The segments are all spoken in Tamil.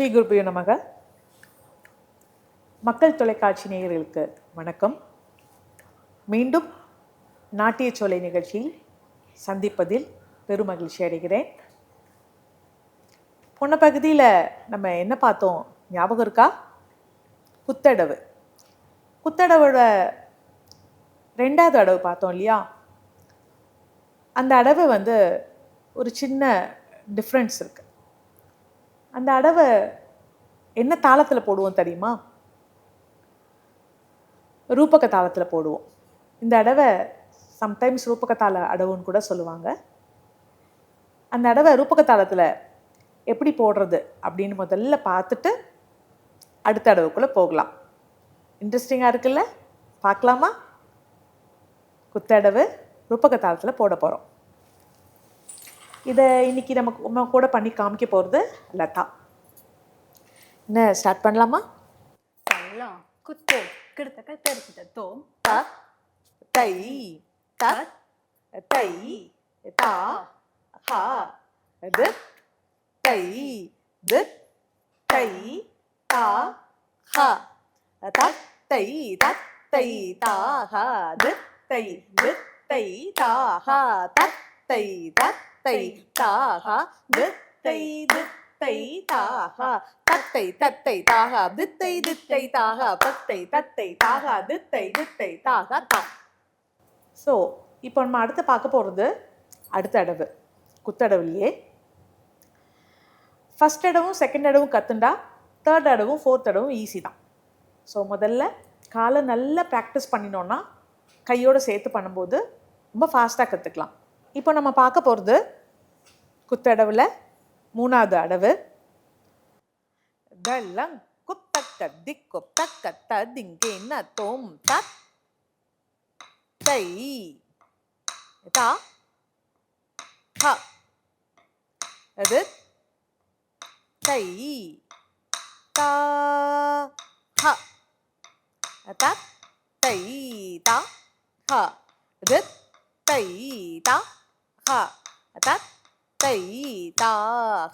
ஸ்ரீ குருபியோ நமக. மக்கள் தொலைக்காட்சி நேயர்களுக்கு வணக்கம். மீண்டும் நாட்டிய சோலை நிகழ்ச்சியில் சந்திப்பதில் பெருமகிழ்ச்சி அடைகிறேன். போன பகுதியில் நம்ம என்ன பார்த்தோம் ஞாபகம் இருக்கா? குத்தடவு. குத்தடவோட 2வது அடவு பார்த்தோம் இல்லையா? அந்த அடவு ஒரு சின்ன டிஃப்ரென்ஸ் இருக்குது. அந்த அடவை என்ன தாளத்தில் போடுவோம் தெரியுமா? ரூபக தாளத்தில் போடுவோம். இந்த அடவை சம்டைம்ஸ் ரூபக தாள அடவுன்னு கூட சொல்லுவாங்க. அந்த அடவை ரூபக தாளத்தில் எப்படி போடுறது அப்படின்னு முதல்ல பார்த்துட்டு அடுத்த அடவுக்குள்ளே போகலாம். இன்ட்ரெஸ்டிங்காக இருக்குல்ல? பார்க்கலாமா? குத்தடவு ரூபக தாளத்தில் போட போகிறோம். இதை இன்னைக்கு நம்ம கூட பண்ணி காமிக்க போகிறது லதா. என்ன ஸ்டார்ட் பண்ணலாமா? பண்ணலாம். குத்து கிடுத்தக்க தெருக்கிட்ட தோம் த தை த தை தா ஹா து தை து தை தா ஹா த தை த தை தா ஹா து தை து தை தா ஹா த தை த தை தா ஹா து தை து தை தா ஹா தத்தை தத்தை தாகா தித்தை தித்தை தாகா பத்தை தத்தை தாகா தித்தை தித்தை தாகா தா. ஸோ இப்போ நம்ம அடுத்து பார்க்க போகிறது அடுத்த அடவு. குத்தடவுலையே ஃபஸ்ட் அடவும் செகண்ட் அடவும் கற்றுண்டா 3rd அடவும் 4th அடவும் ஈஸி தான். ஸோ முதல்ல காலை நல்லா ப்ராக்டிஸ் பண்ணினோன்னா கையோடு சேர்த்து பண்ணும்போது ரொம்ப ஃபாஸ்ட்டாக கற்றுக்கலாம். இப்போ நம்ம பார்க்க போகிறது குத்தடவில் 3வது அடவு. தள்ளங் குத்தக்க திக்கு தக்க ததிங்கின தோம் தத் தை தா ஹ அது தை தா ஹ தத் தை தா ஹ அது தை தா ஹ தத் தை தா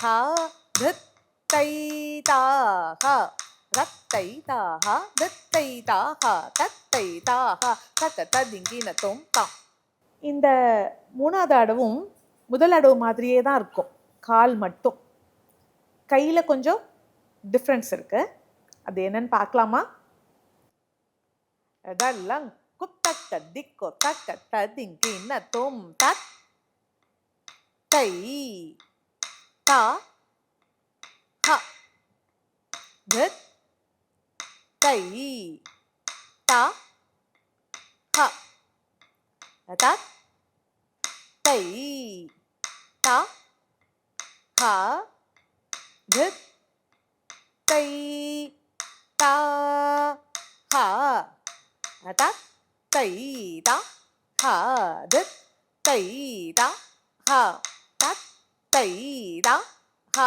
ஹ தத் தை தா ஹ தத்தை தா ஹ தத்தை தா ஹ தத்தை தா ஹ தக்க ததிங்கின தோம் தா. இந்த 3வது அடவும் முதல் அடவு மாதிரியே தான் இருக்கும். கால் மட்டும். கையில் கொஞ்சம் டிஃப்ரென்ஸ் இருக்கு. அது என்னன்னு பார்க்கலாமா? டல்லங் குத்தக்க திக்கோ தக்க ததிங்கின தோம் தத் தை தா ஹ தத் தை தா ஹ தத் தை தா ஹ தத் தை தா ஹ தத் தை தா ஹ தத் தை தா ஹ தத் தை தா ஹ தத் தை தா ஹ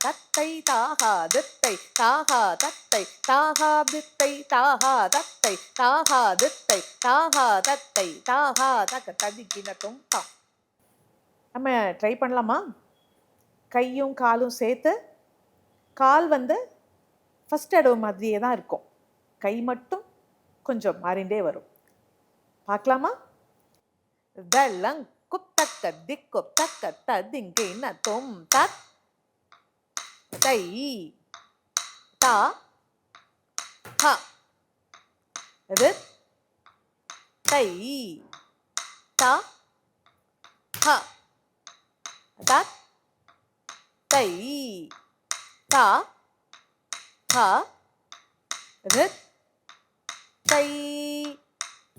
தத்தை தா ஹ தத்தை தா ஹ தத்தை தா ஹ தத்தை தா ஹ தத்தை தா ஹ தத்தை தா ஹ தத்தை தா ஹ தக்க ததிக்கின தோம் தா. நம்ம ட்ரை பண்ணலாமா? கையும் காலும் சேர்த்து. கால் ஃபஸ்ட் அடவு மாதிரியே தான் இருக்கும். கை மட்டும் கொஞ்சம் மாறிண்டே வரும். பார்க்கலாமா? தள்ளங் குத்தக்க திக்கு தக்க ததிங்கின தோம் தத் தை தா ஹ அது தை தா ஹ தத் தை தா ஹ அது தை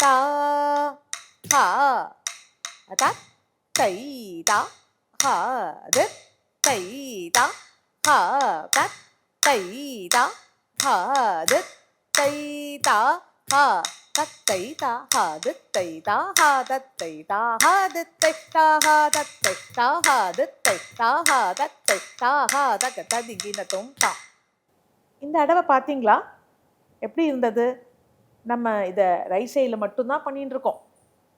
தா ஹ தத் தை தா ஹ அது தை தா ஹ தத் தை தா ஹ அது தை தா ஹ தத்தை தா ஹ தத்தை தா ஹ தத்தை தா ஹ தத்தை தா ஹ தத்தை தா ஹ தத்தை தா ஹ தத்தை தா ஹ தக்க ததிங்கின தோம் தா. இந்த அடவை பார்த்தீங்களா? எப்படி இருந்தது? நம்ம இதை ரைட் சைடில் மட்டும்தான் பண்ணிட்டு இருக்கோம்.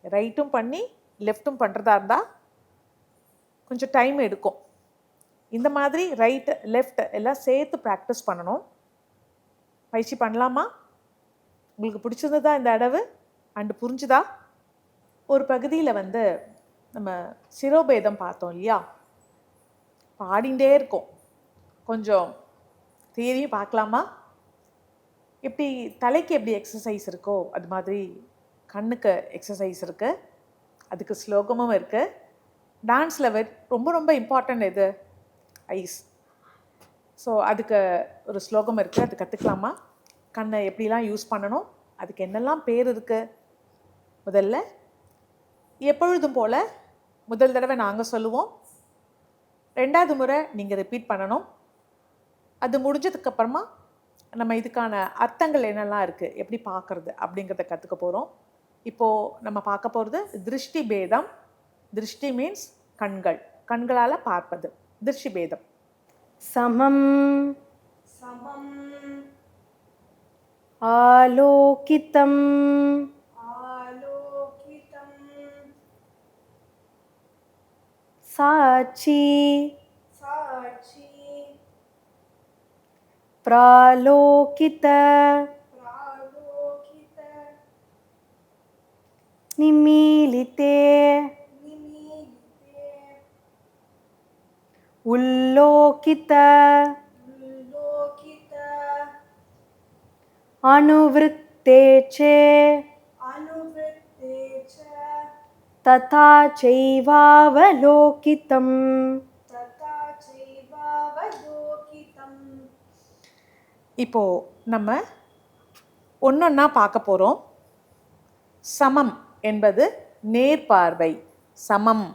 ரைட்டும் பண்ணி லெஃப்ட்டும் பண்ணுறதா இருந்தால் கொஞ்சம் டைம் எடுக்கும். இந்த மாதிரி ரைட் லெஃப்ட் எல்லாம் சேர்த்து ப்ராக்டிஸ் பண்ணணும். பயிற்சி பண்ணலாமா? உங்களுக்கு பிடிச்சிருந்ததா இந்த அடவு அண்டு புரிஞ்சுதா? ஒரு பகுதியில் நம்ம சிரோபேதம் பார்த்தோம் இல்லையா? பாடிண்டே இருக்கோம். கொஞ்சம் தியரியும் பார்க்கலாமா? எப்படி தலைக்கு எப்படி எக்ஸசைஸ் இருக்கோ அது மாதிரி கண்ணுக்கு எக்ஸசைஸ் இருக்குது, அதுக்கு ஸ்லோகமும் இருக்குது. டான்ஸில் ரொம்ப ரொம்ப இம்பார்ட்டன்ட் எது? ஐஸ். ஸோ அதுக்கு ஒரு ஸ்லோகம் இருக்குது, அது கற்றுக்கலாமா? கண்ணை எப்படிலாம் யூஸ் பண்ணணும், அதுக்கு என்னெல்லாம் பேர் இருக்குது? முதல்ல எப்பொழுதும் போல் முதல் தடவை நாங்கள் சொல்லுவோம், 2வது முறை நீங்கள் ரிப்பீட் பண்ணணும். அது முடிஞ்சதுக்கப்புறமா நம்ம இதுக்கான அர்த்தங்கள் என்னெல்லாம் இருக்குது, எப்படி பார்க்குறது அப்படிங்கிறத கற்றுக்க போகிறோம். இப்போது நம்ம பார்க்க போகிறது திருஷ்டி பேதம். திருஷ்டி மீன்ஸ் கண்கள், கண்களால் பார்ப்பது. திருஷ்டி பேதம். சமம் சமம் ஆலோகிதம் ஆலோகிதம் சாட்சி சாட்சி பிராலோகித பிராலோகித நிமீலிதே நிமீலிதே உல்லோகித உல்லோகித அனுவிருத்தே சே அனுவிருத்தே ச ததா சைவாவலோகிதம். ததா சைவாவலோகிதம். இப்போது நம்ம ஒன்றொன்னா பார்க்க போகிறோம். சமம் என்பது நேர்பார்வை, சமம்.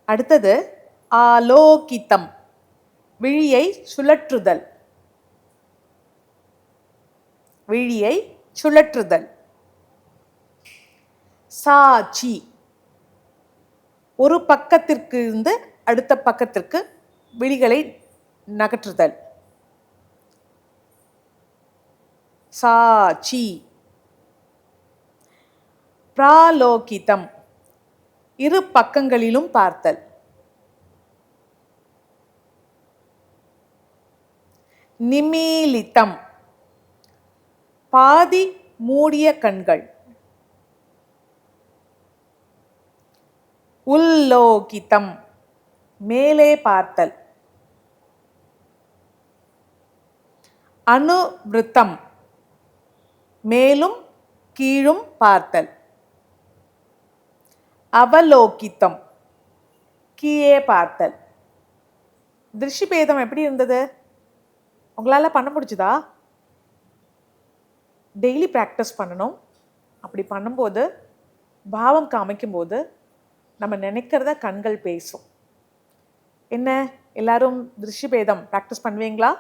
அடுத்தது ஆலோகிதம், விழியை சுழற்றுதல், விழியை சுழற்றுதல். சாட்சி, ஒரு பக்கத்திற்கு இருந்து அடுத்த பக்கத்திற்கு விழிகளை நகற்றுதல். சாட்சி. பிராலோகிதம், இரு பக்கங்களிலும் பார்த்தல். நிமீலிதம், பாதி மூடிய கண்கள். உல்லோகிதம், மேலே பார்த்தல். அனுவிருத்தம், மேலும் கீழும் பார்த்தல். அவலோகிதம், கீழே பார்த்தல். திருஷ்டிபேதம் எப்படி இருந்தது? உங்களால் பண்ண முடிச்சுதா? டெய்லி ப்ராக்டிஸ் பண்ணணும். அப்படி பண்ணும்போது, பாவம் காமிக்கும்போது நம்ம நினைக்கிறத கண்கள் பேசும். என்ன, எல்லாரும் திருஷ்டிபேதம் ப்ராக்டிஸ் பண்ணுவீங்களா?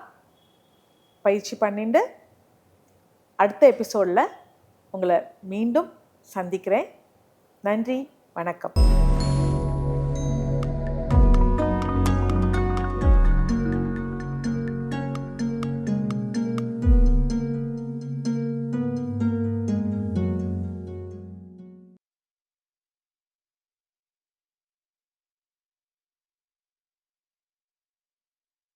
பயிற்சி பண்ணிட்டு அடுத்த எபிசோடில் உங்களை மீண்டும் சந்திக்கிறேன். நன்றி, வணக்கம்.